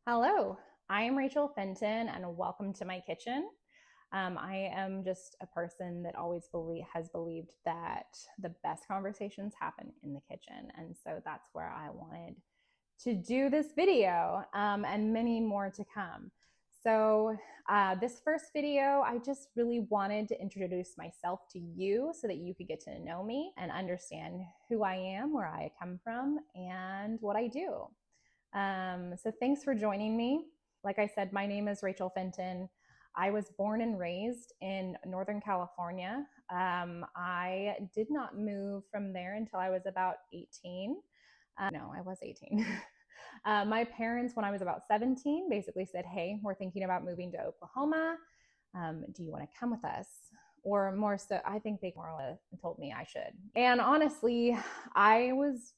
Hello, I am Rachel Fenton and welcome to my kitchen. I am just a person that always has believed that the best conversations happen in the kitchen. And so that's where I wanted to do this video and many more to come. So this first video, I just really wanted to introduce myself to you so that you could get to know me and understand who I am, where I come from, and what I do. So thanks for joining me. Like I said, my name is Rachel Fenton. I was born and raised in Northern California. I did not move from there until I was about 18. No, I was 18. My parents, when I was about 17, basically said, hey, we're thinking about moving to Oklahoma. Do you want to come with us? Or more so, I think they more or less told me I should. And honestly, I was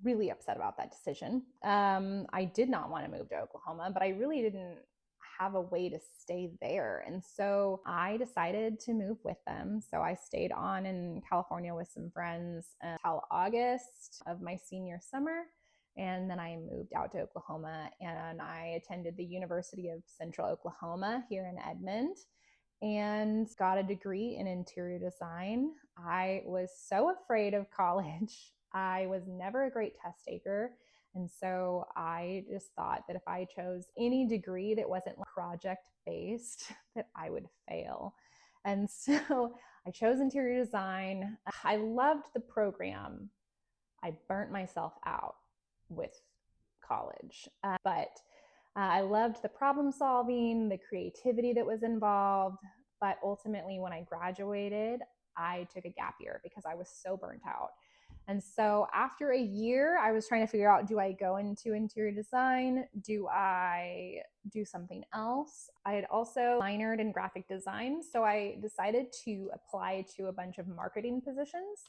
really upset about that decision. I did not want to move to Oklahoma, but I really didn't have a way to stay there. And so I decided to move with them. So I stayed on in California with some friends until August of my senior summer. And then I moved out to Oklahoma and I attended the University of Central Oklahoma here in Edmond and got a degree in interior design. I was so afraid of college. I was never a great test taker. And so I just thought that if I chose any degree that wasn't project based, that I would fail. And so I chose interior design. I loved the program. I burnt myself out with college, but I loved the problem solving, the creativity that was involved. But ultimately, when I graduated, I took a gap year because I was so burnt out. And so after a year, I was trying to figure out, do I go into interior design? Do I do something else? I had also minored in graphic design. So I decided to apply to a bunch of marketing positions.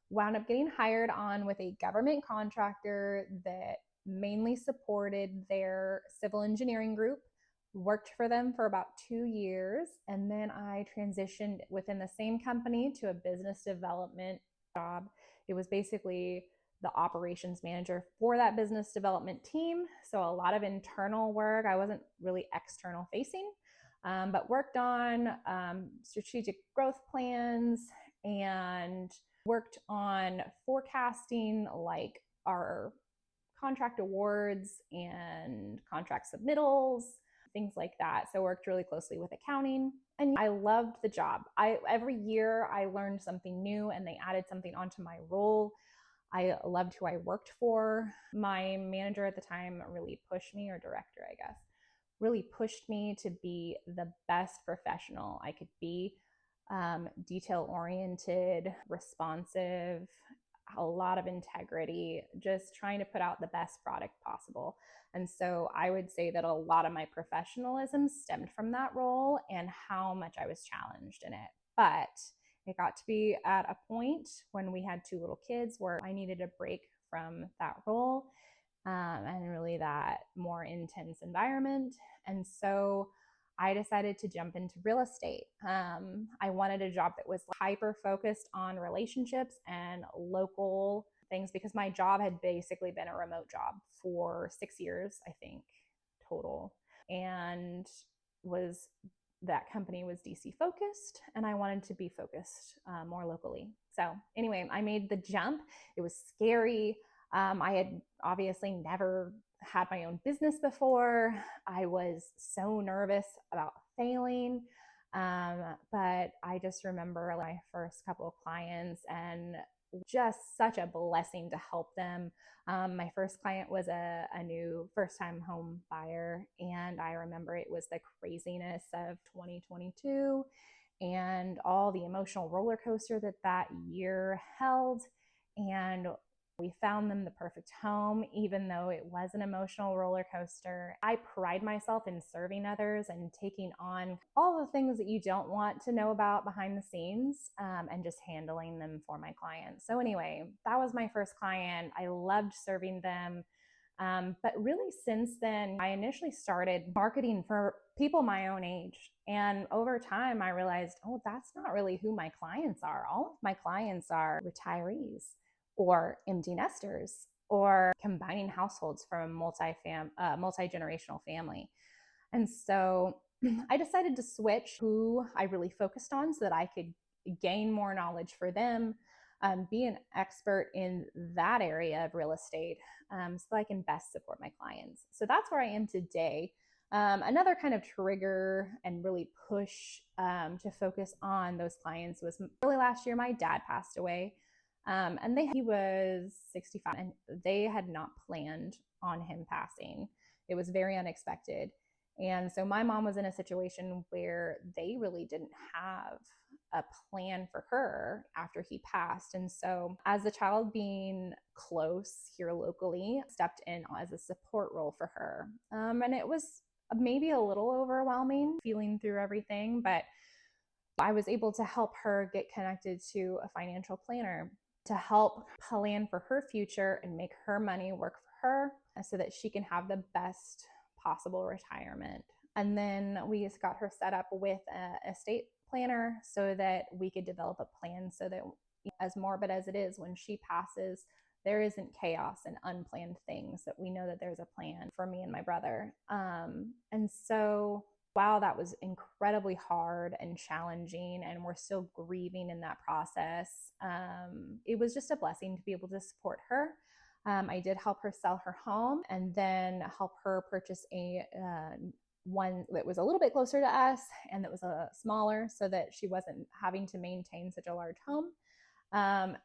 Wound up getting hired on with a government contractor that mainly supported their civil engineering group. Worked for them for about 2 years. And then I transitioned within the same company to a business development job. It was basically the operations manager for that business development team. So a lot of internal work. I wasn't really external facing, but worked on strategic growth plans and worked on forecasting like our contract awards and contract submittals, things like that. So worked really closely with accounting and I loved the job. Every year I learned something new and they added something onto my role. I loved who I worked for. My manager at the time really pushed me, or director, I guess, really pushed me to be the best professional I could be. Detail oriented, responsive, a lot of integrity, just trying to put out the best product possible. And so I would say that a lot of my professionalism stemmed from that role and how much I was challenged in it. But it got to be at a point when we had 2 little kids where I needed a break from that role and really that more intense environment. And so I decided to jump into real estate. I wanted a job that was hyper focused on relationships and local things because my job had basically been a remote job for 6 years, I think, total. And that company was DC focused and I wanted to be focused more locally. So anyway, I made the jump. It was scary. I had obviously never had my own business before. I was so nervous about failing. But I just remember my first couple of clients and just such a blessing to help them. My first client was a new first-time home buyer, and I remember it was the craziness of 2022 and all the emotional roller coaster that year held. And we found them the perfect home, even though it was an emotional roller coaster. I pride myself in serving others and taking on all the things that you don't want to know about behind the scenes and just handling them for my clients. So anyway, that was my first client. I loved serving them. But really since then, I initially started marketing for people my own age. And over time, I realized, oh, that's not really who my clients are. All of my clients are retirees or empty nesters. or combining households from a multi-generational family. And so I decided to switch who I really focused on so that I could gain more knowledge for them, be an expert in that area of real estate, so that I can best support my clients. So that's where I am today. Another kind of trigger and really push to focus on those clients was early last year. My dad passed away, and he was 65, and they had not planned on him passing. It was very unexpected. And so my mom was in a situation where they really didn't have a plan for her after he passed. And so, as a child being close here locally, stepped in as a support role for her. And it was maybe a little overwhelming feeling through everything, but I was able to help her get connected to a financial planner to help plan for her future and make her money work for her so that she can have the best possible retirement. And then we got her set up with an estate planner so that we could develop a plan so that, as morbid as it is, when she passes, there isn't chaos and unplanned things, that we know that there's a plan for me and my brother. And so while that was incredibly hard and challenging, and we're still grieving in that process, it was just a blessing to be able to support her. I did help her sell her home and then help her purchase one that was a little bit closer to us and that was a smaller, so that she wasn't having to maintain such a large home.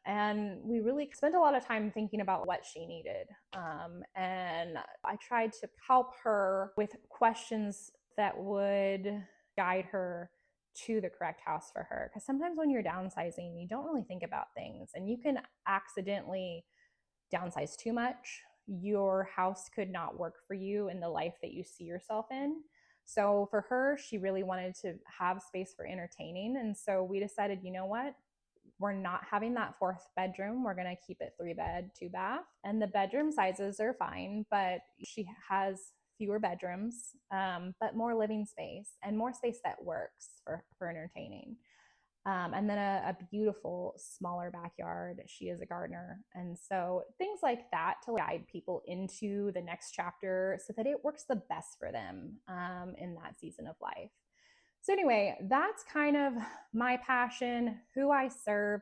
And we really spent a lot of time thinking about what she needed. And I tried to help her with questions that would guide her to the correct house for her. Because sometimes when you're downsizing, you don't really think about things, and you can accidentally downsize too much. Your house could not work for you in the life that you see yourself in. So for her, she really wanted to have space for entertaining. And so we decided, you know what? We're not having that fourth bedroom. We're going to keep it 3-bed, 2-bath. And the bedroom sizes are fine, but she has fewer bedrooms, but more living space and more space that works for entertaining. And then a beautiful smaller backyard. She is a gardener. And so things like that to guide people into the next chapter so that it works the best for them in that season of life. So anyway, that's kind of my passion, who I serve,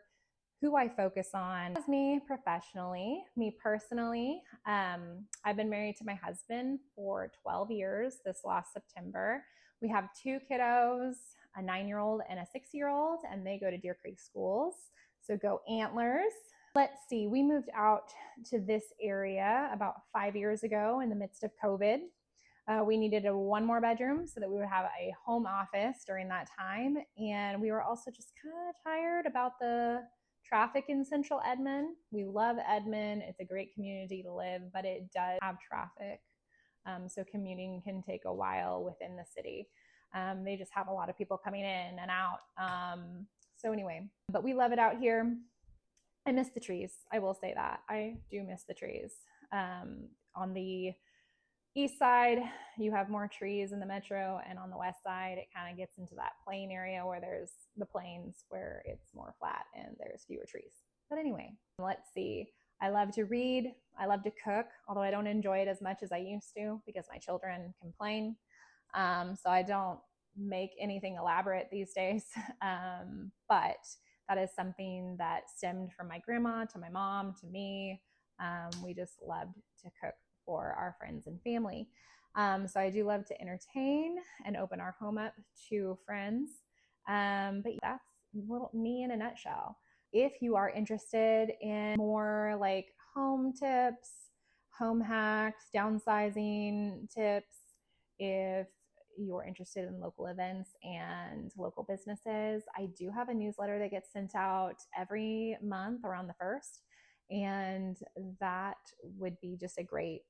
who I focus on. As me professionally, me personally, I've been married to my husband for 12 years this last September. We have 2 kiddos, a 9-year-old and a 6-year-old, and they go to Deer Creek schools. So go Antlers. Let's see, we moved out to this area about 5 years ago in the midst of COVID. We needed one more bedroom so that we would have a home office during that time. And we were also just kind of tired about the traffic in central Edmond. We love Edmond. It's a great community to live, but it does have traffic. So commuting can take a while within the city. They just have a lot of people coming in and out. So anyway, but we love it out here. I miss the trees. I will say that. I do miss the trees. On the east side, you have more trees in the metro, and on the west side, it kind of gets into that plain area where there's the plains where it's more flat and there's fewer trees. But anyway, let's see. I love to read. I love to cook, although I don't enjoy it as much as I used to because my children complain. So I don't make anything elaborate these days. But that is something that stemmed from my grandma to my mom to me. We just loved to cook for our friends and family. So I do love to entertain and open our home up to friends. But that's me in a nutshell. If you are interested in more like home tips, home hacks, downsizing tips, if you're interested in local events and local businesses, I do have a newsletter that gets sent out every month around the 1st. And that would be just a great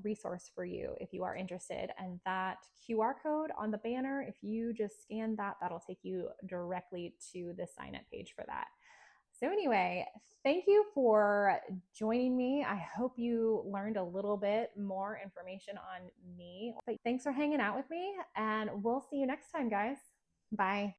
resource for you if you are interested. And that QR code on the banner, if you just scan that, that'll take you directly to the sign up page for that. So anyway, thank you for joining me. I hope you learned a little bit more information on me. But thanks for hanging out with me, and we'll see you next time, guys. Bye.